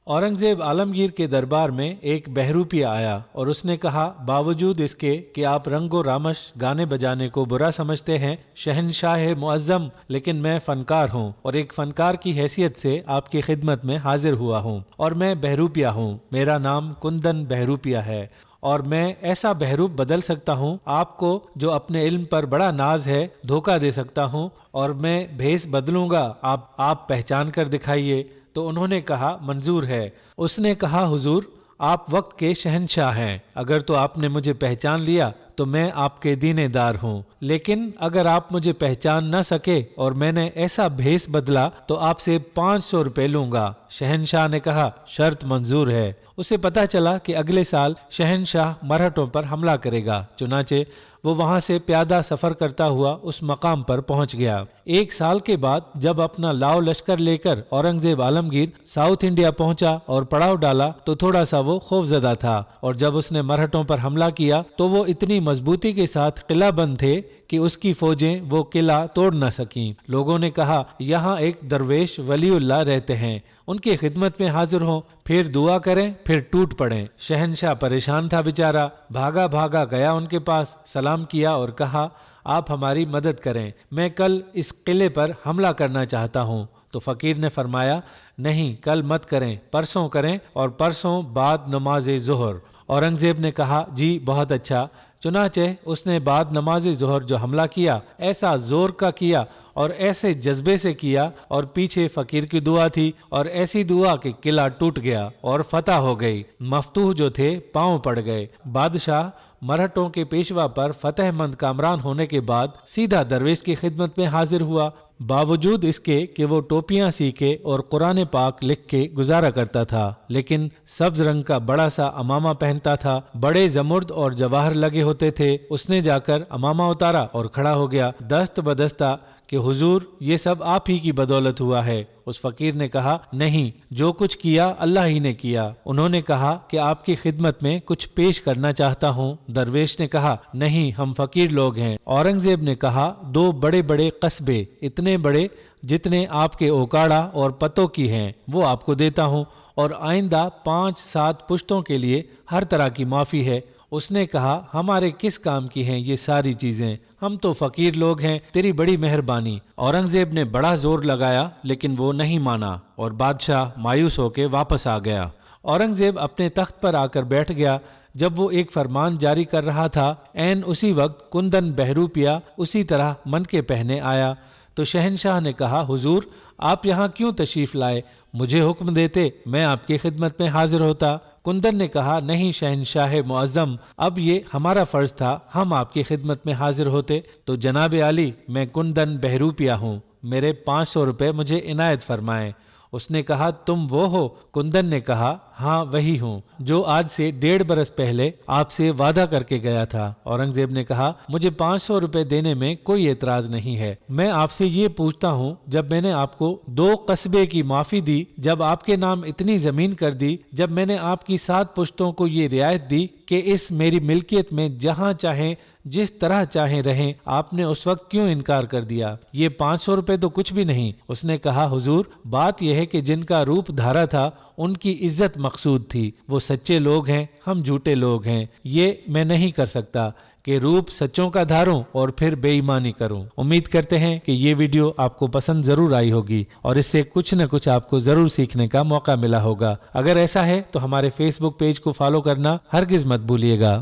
औरंगजेब आलमगीर के दरबार में एक बहरूपिया आया और उसने कहा, बावजूद इसके कि आप रंगो रामश गाने बजाने को बुरा समझते हैं शहनशाह मुअज्जम, लेकिन मैं फनकार हूँ और एक फनकार की हैसियत से आपकी खिदमत में हाजिर हुआ हूँ और मैं बहरूपिया हूँ। मेरा नाम कुंदन बहरूपिया है और मैं ऐसा बहरूप बदल सकता हूँ आपको जो अपने इल्म पर बड़ा नाज है धोखा दे सकता हूँ और मैं भेस बदलूंगा, आप पहचान कर दिखाइए। तो उन्होंने कहा, मंजूर है। उसने कहा, हुजूर आप वक्त के शहनशाह हैं, अगर तो आपने मुझे पहचान लिया तो मैं आपके दीनेदार हूँ, लेकिन अगर आप मुझे पहचान न सके और मैंने ऐसा भेस बदला तो आपसे 500 रुपए लूंगा। शहनशाह ने कहा, शर्त मंजूर है। उसे पता चला कि अगले साल शहनशाह मरहटों पर हमला करेगा, चुनाचे वो वहां से प्यादा सफर करता हुआ उस मकाम पर पहुंच गया। एक साल के बाद जब अपना लाव लश्कर लेकर औरंगजेब आलमगीर साउथ इंडिया पहुंचा और पड़ाव डाला तो थोड़ा सा वो खौफजदा था और जब उसने मरहटों पर हमला किया तो वो इतनी मजबूती के साथ किला बंद थे कि उसकी फौजें वो किला तोड़ न सकीं। लोगों ने कहा, यहाँ एक दरवेश वलीउल्लाह रहते हैं, उनकी खिदमत में हाजिर हों, फिर दुआ करें, फिर टूट पड़ें। शहनशाह परेशान था बेचारा, भागा भागा गया उनके पास, सलाम किया और कहा, आप हमारी मदद करें, मैं कल इस किले पर हमला करना चाहता हूँ। तो फकीर ने फरमाया, नहीं, कल मत करें, परसों करें और परसों बाद नमाज ज़ोहर। औरंगजेब ने कहा, जी बहुत अच्छा। चुनाचे उसने बाद नमाज ज़ोहर जो हमला किया ऐसा जोर का किया और ऐसे जज्बे से किया और पीछे फकीर की दुआ थी और ऐसी दुआ कि किला टूट गया और फतह हो गई। मफतूह जो थे पांव पड़ गए। बादशाह मरहटों के पेशवा पर फतेहमंद कामरान होने के बाद सीधा दरवेश की खिदमत में हाजिर हुआ। बावजूद इसके कि वो टोपियां सीखे और कुरान पाक लिख के गुजारा करता था, लेकिन सब्ज रंग का बड़ा सा अमामा पहनता था, बड़े जमुर्द और जवाहर लगे होते थे। उसने जाकर अमामा उतारा और खड़ा हो गया दस्त बदस्ता कि हुजूर ये सब आप ही की बदौलत हुआ है। उस फकीर ने कहा, नहीं, जो कुछ किया अल्लाह ही ने किया। उन्होंने कहा कि आपकी खिदमत में कुछ पेश करना चाहता हूँ। दरवेश ने कहा, नहीं, हम फकीर लोग हैं। औरंगजेब ने कहा, 2 बड़े बड़े कस्बे, इतने बड़े जितने आपके ओकाड़ा और पतों की हैं, वो आपको देता हूँ और आइंदा 5-7 पुश्तों के लिए हर तरह की माफ़ी है। उसने कहा, हमारे किस काम की हैं ये सारी चीजें, हम तो फकीर लोग हैं, तेरी बड़ी मेहरबानी। औरंगजेब ने बड़ा जोर लगाया लेकिन वो नहीं माना और बादशाह मायूस होकर वापस आ गया। औरंगजेब अपने तख्त पर आकर बैठ गया। जब वो एक फरमान जारी कर रहा था, ऐन उसी वक्त कुंदन बहरूपिया उसी तरह मन के पहने आया। तो शहनशाह ने कहा, हुजूर आप यहाँ क्यों तशरीफ लाए? मुझे हुक्म देते, मैं आपकी खिदमत में हाजिर होता। कुंदन ने कहा, नहीं शहनशाह मुअज्जम, अब ये हमारा फर्ज था, हम आपकी खिदमत में हाजिर होते। तो जनाब आली, मैं कुंदन बहरूपिया हूँ, मेरे 500 रुपए मुझे इनायत फरमाएं। उसने कहा, तुम वो हो? कुंदन ने कहा, हाँ वही हूँ जो आज से 1.5 बरस पहले आपसे वादा करके गया था। औरंगजेब ने कहा, मुझे 500 रुपए देने में कोई एतराज नहीं है। मैं आपसे ये पूछता हूँ, जब मैंने आपको 2 कस्बे की माफी दी, जब आपके नाम इतनी जमीन कर दी, जब मैंने आपकी 7 पुश्तों को ये रियायत दी कि इस मेरी मिल्कियत में जहाँ चाहें जिस तरह चाहें रहें, आपने उस वक्त क्यों इनकार कर दिया? ये 500 रुपए तो कुछ भी नहीं। उसने कहा, हुजूर बात यह है कि जिनका रूप धारा था उनकी इज्जत मकसूद थी, वो सच्चे लोग हैं, हम झूठे लोग हैं। ये मैं नहीं कर सकता कि रूप सच्चों का धारूं और फिर बेईमानी करूं। उम्मीद करते हैं कि ये वीडियो आपको पसंद जरूर आई होगी और इससे कुछ न कुछ आपको जरूर सीखने का मौका मिला होगा। अगर ऐसा है तो हमारे फेसबुक पेज को फॉलो करना हरगिज मत भूलिएगा।